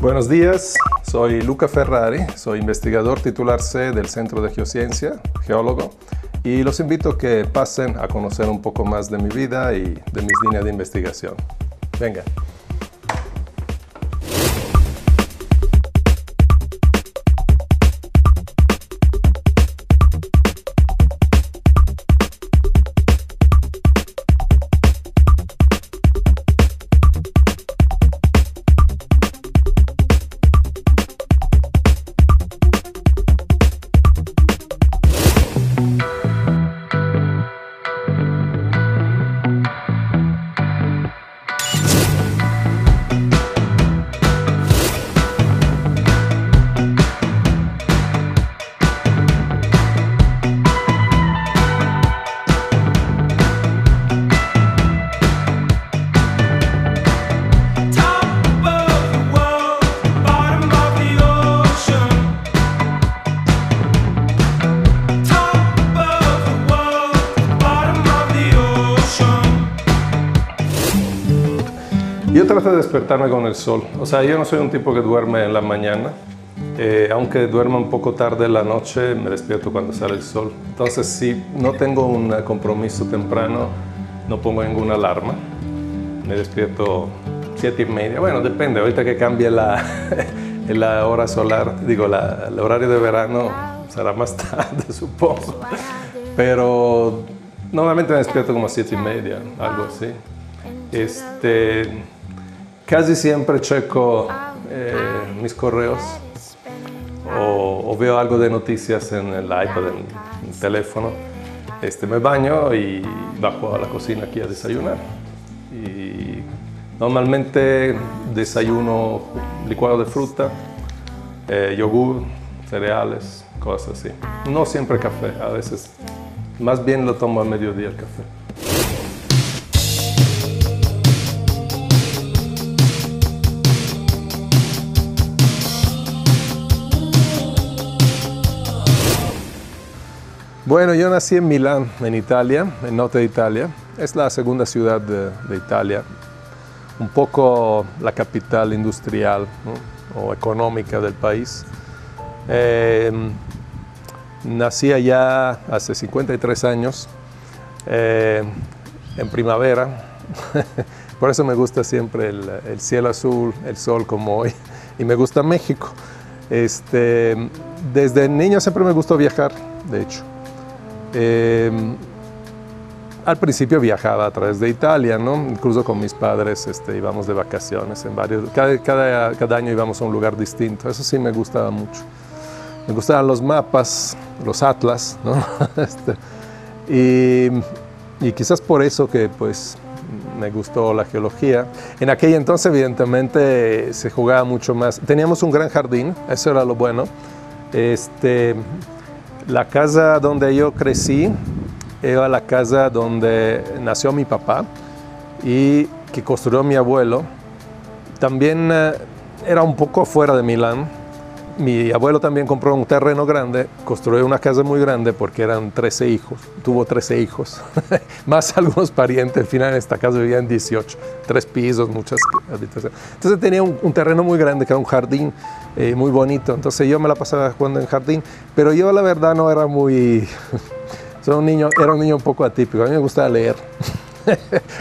Buenos días, soy Luca Ferrari, soy investigador titular C del Centro de Geociencia, geólogo, y los invito a que pasen a conocer un poco más de mi vida y de mis líneas de investigación. Venga. Yo trato de despertarme con el sol. O sea, yo no soy un tipo que duerme en la mañana. Aunque duerma un poco tarde en la noche, me despierto cuando sale el sol. Entonces, si no tengo un compromiso temprano, no pongo ninguna alarma. Me despierto 7:30. Bueno, depende. Ahorita que cambie la hora solar, digo, el horario de verano, será más tarde, supongo. Pero normalmente me despierto como 7:30, algo así. Casi siempre checo mis correos o veo algo de noticias en el iPad, en el teléfono. Me baño y bajo a la cocina aquí a desayunar. Y normalmente desayuno licuado de fruta, yogur, cereales, cosas así. No siempre café, a veces. Más bien lo tomo a mediodía el café. Bueno, yo nací en Milán, en Italia, en norte de Italia. Es la segunda ciudad de Italia, un poco la capital industrial, ¿no? O económica del país. Nací allá hace 53 años, en primavera. Por eso me gusta siempre el cielo azul, el sol como hoy, y me gusta México. Desde niño siempre me gustó viajar, de hecho. Al principio viajaba a través de Italia, ¿no? Incluso con mis padres íbamos de vacaciones en varios. Cada año íbamos a un lugar distinto. Eso sí me gustaba mucho. Me gustaban los mapas, los atlas, ¿no? Y quizás por eso que pues me gustó la geología. En aquel entonces evidentemente se jugaba mucho más. Teníamos un gran jardín, eso era lo bueno. La casa donde yo crecí era la casa donde nació mi papá y que construyó mi abuelo. También era un poco fuera de Milán. Mi abuelo también compró un terreno grande, construyó una casa muy grande porque eran 13 hijos, tuvo 13 hijos, más algunos parientes. Al final en esta casa vivían 18, 3 pisos, muchas habitaciones. Entonces tenía un terreno muy grande que era un jardín muy bonito. Entonces yo me la pasaba jugando en jardín, pero yo la verdad no era muy... era un niño un poco atípico. A mí me gustaba leer.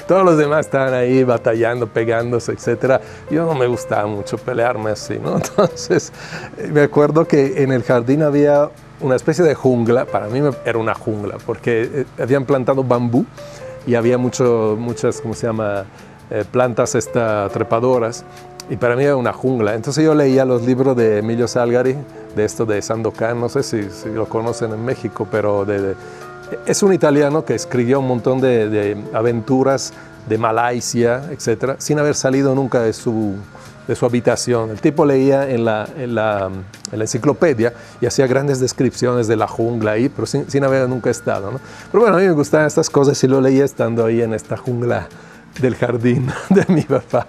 Todos los demás estaban ahí batallando, pegándose, etc. Yo no me gustaba mucho pelearme así, ¿no? Entonces, me acuerdo que en el jardín había una especie de jungla. Para mí era una jungla, porque habían plantado bambú y había muchas, ¿cómo se llama?, plantas trepadoras. Y para mí era una jungla. Entonces yo leía los libros de Emilio Salgari, de esto de Sandokan, no sé si lo conocen en México, pero es un italiano que escribió un montón de aventuras de Malasia, etc., sin haber salido nunca de su habitación. El tipo leía en la enciclopedia y hacía grandes descripciones de la jungla ahí, pero sin haber nunca estado, ¿no? Pero bueno, a mí me gustaban estas cosas y lo leía estando ahí en esta jungla del jardín de mi papá.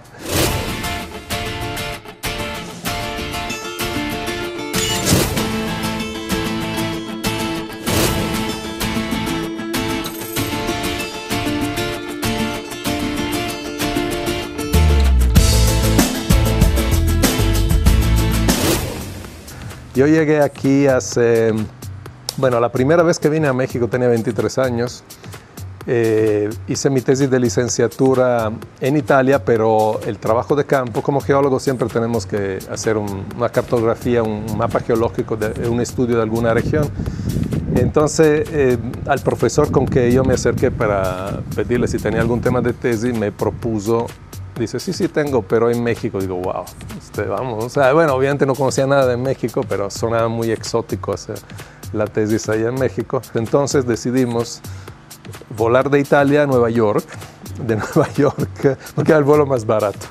Yo llegué aquí hace, bueno, la primera vez que vine a México tenía 23 años. Hice mi tesis de licenciatura en Italia, pero el trabajo de campo, como geólogo siempre tenemos que hacer una cartografía, un mapa geológico de un estudio de alguna región. Entonces, al profesor con que yo me acerqué para pedirle si tenía algún tema de tesis, me propuso, dice, sí tengo, pero en México. Digo, wow, vamos. O sea, bueno, obviamente no conocía nada de México, pero sonaba muy exótico hacer la tesis allá en México. Entonces decidimos volar de Italia a Nueva York, de Nueva York, porque era el vuelo más barato.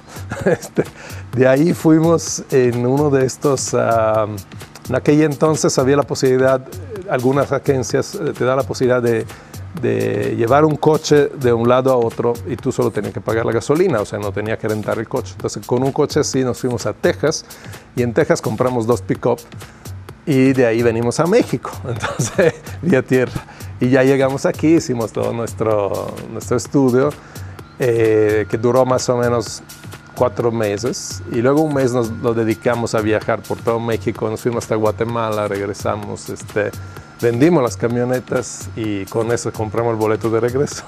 De ahí fuimos en uno de estos, en aquel entonces había la posibilidad, algunas agencias te dan la posibilidad de llevar un coche de un lado a otro y tú solo tenías que pagar la gasolina, o sea, no tenías que rentar el coche. Entonces, con un coche así nos fuimos a Texas y en Texas compramos 2 pick-up y de ahí venimos a México, entonces, vía tierra. Y ya llegamos aquí, hicimos todo nuestro estudio, que duró más o menos 4 meses. Y luego un mes nos lo dedicamos a viajar por todo México. Nos fuimos hasta Guatemala, regresamos, vendimos las camionetas y con eso compramos el boleto de regreso.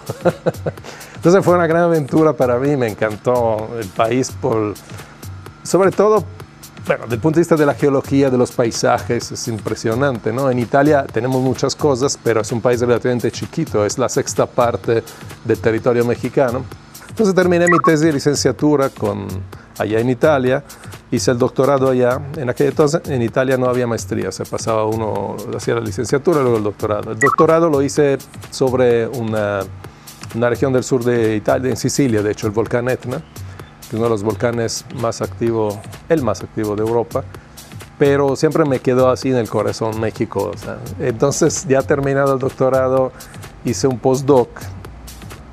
Entonces fue una gran aventura para mí, me encantó el país, sobre todo, bueno, desde el punto de vista de la geología, de los paisajes, es impresionante, ¿no? En Italia tenemos muchas cosas, pero es un país relativamente chiquito, es la 6ª parte del territorio mexicano. Entonces terminé mi tesis de licenciatura allá en Italia, hice el doctorado allá. En aquel entonces en Italia no había maestría, se pasaba uno, hacía la licenciatura y luego el doctorado. El doctorado lo hice sobre una región del sur de Italia, en Sicilia, de hecho, el volcán Etna, que es uno de los volcanes más activos, el más activo de Europa, pero siempre me quedó así en el corazón México. O sea. Entonces, ya terminado el doctorado, hice un postdoc.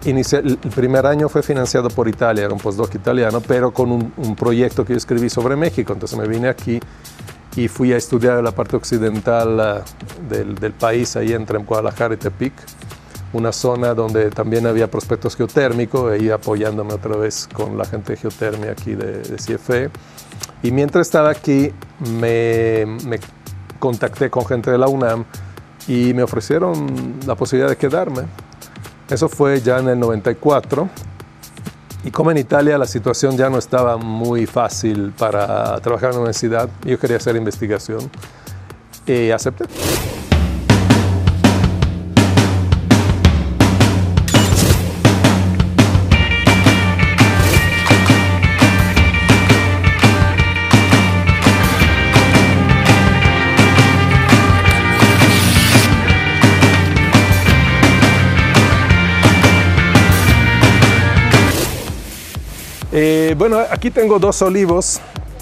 El primer año fue financiado por Italia, era un postdoc italiano, pero con un proyecto que yo escribí sobre México. Entonces me vine aquí y fui a estudiar la parte occidental del país, ahí entre Guadalajara y Tepic, una zona donde también había prospectos geotérmicos, e iba apoyándome otra vez con la gente de geotermia aquí de CFE. Y mientras estaba aquí, me contacté con gente de la UNAM y me ofrecieron la posibilidad de quedarme. Eso fue ya en el 94. Y como en Italia la situación ya no estaba muy fácil para trabajar en la universidad, yo quería hacer investigación y acepté. Bueno, aquí tengo 2 olivos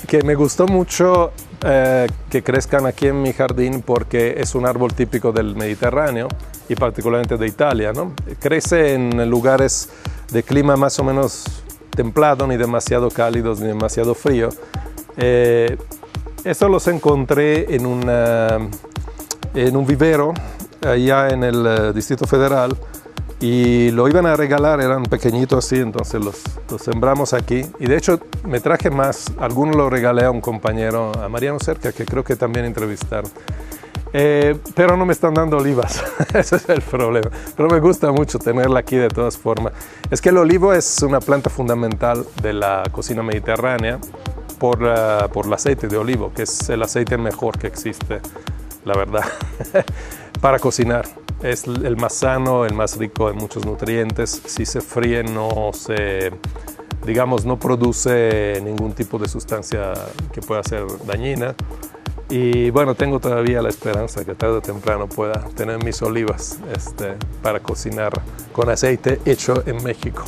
que me gustó mucho que crezcan aquí en mi jardín porque es un árbol típico del Mediterráneo y particularmente de Italia, ¿no? Crece en lugares de clima más o menos templado, ni demasiado cálidos ni demasiado frío. Estos los encontré en un vivero allá en el Distrito Federal. Y lo iban a regalar, eran pequeñitos así, entonces los sembramos aquí. Y de hecho me traje más, algunos los regalé a un compañero, a Mariano Cerca, que creo que también entrevistaron. Pero no me están dando olivas, ese es el problema. Pero me gusta mucho tenerla aquí de todas formas. Es que el olivo es una planta fundamental de la cocina mediterránea por el aceite de olivo, que es el aceite mejor que existe, la verdad, para cocinar. Es el más sano, el más rico en muchos nutrientes. Si se fríe no produce ningún tipo de sustancia que pueda ser dañina. Y bueno, tengo todavía la esperanza que tarde o temprano pueda tener mis olivas para cocinar con aceite hecho en México.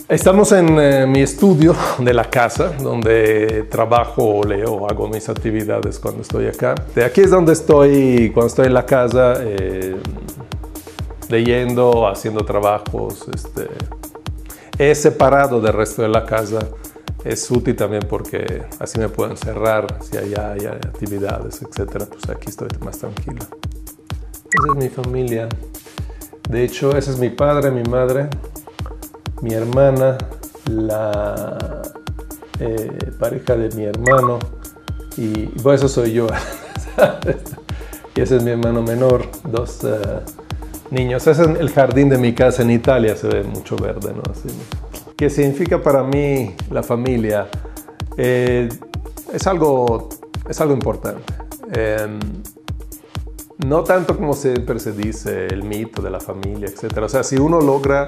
Estamos en mi estudio de la casa, donde trabajo, leo, hago mis actividades cuando estoy acá. De aquí es donde estoy cuando estoy en la casa, leyendo, haciendo trabajos. He separado del resto de la casa. Es útil también porque así me puedo encerrar si hay actividades, etc. Pues aquí estoy más tranquilo. Esa es mi familia. De hecho, ese es mi padre, mi madre, mi hermana, la pareja de mi hermano, y por eso soy yo. Y ese es mi hermano menor, dos niños. Ese es el jardín de mi casa en Italia, se ve mucho verde, ¿no? Así, ¿qué significa para mí la familia? Es algo importante. No tanto como siempre se dice, el mito de la familia, etc. O sea, si uno logra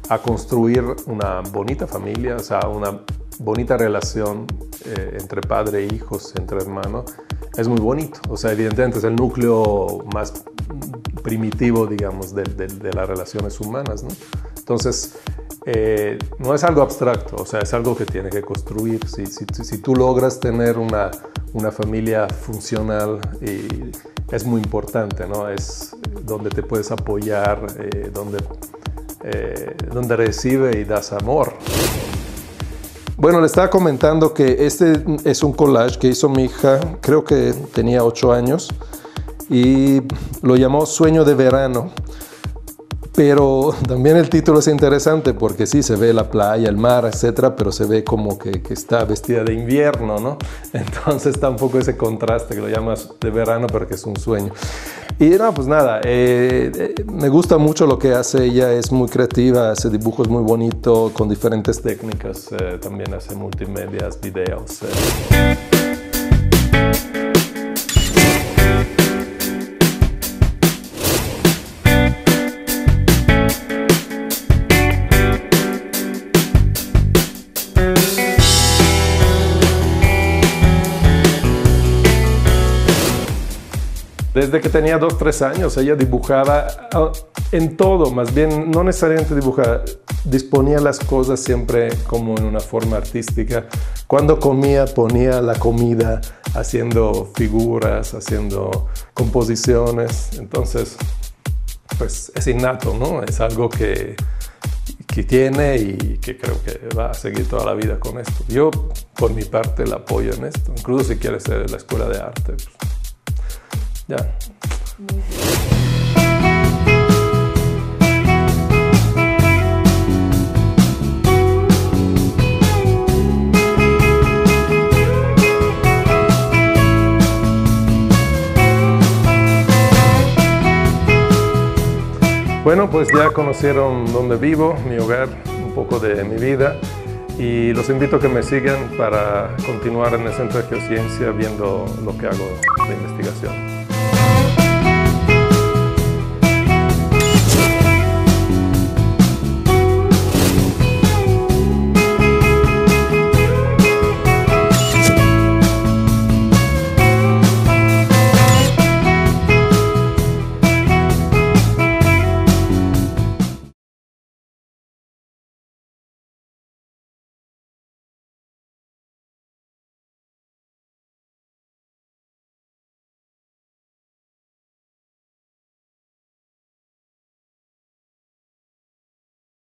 a construir una bonita familia, o sea, una bonita relación entre padre e hijos, entre hermanos, es muy bonito. O sea, evidentemente es el núcleo más primitivo, digamos, de las relaciones humanas, ¿no? Entonces, no es algo abstracto, o sea, es algo que tiene que construir. Si tú logras tener una familia funcional, y es muy importante, ¿no? Es donde te puedes apoyar, donde recibe y das amor. Bueno, le estaba comentando que este es un collage que hizo mi hija, creo que tenía 8 años, y lo llamó Sueño de Verano. Pero también el título es interesante porque sí, se ve la playa, el mar, etcétera, pero se ve como que está vestida de invierno, ¿no? Entonces está un poco ese contraste que lo llamas de verano, pero que es un sueño. Y no, pues nada, me gusta mucho lo que hace ella, es muy creativa, hace dibujos muy bonitos con diferentes técnicas, también hace multimedias, videos. Desde que tenía 2 o 3 años, ella dibujaba en todo, más bien no necesariamente dibujaba, disponía las cosas siempre como en una forma artística. Cuando comía, ponía la comida, haciendo figuras, haciendo composiciones. Entonces, pues es innato, ¿no? Es algo que tiene y que creo que va a seguir toda la vida con esto. Yo, por mi parte, la apoyo en esto. Incluso si quiere ser la escuela de arte, pues, ya. Bueno, pues ya conocieron dónde vivo, mi hogar, un poco de mi vida, y los invito a que me sigan para continuar en el Centro de Geociencia viendo lo que hago de investigación.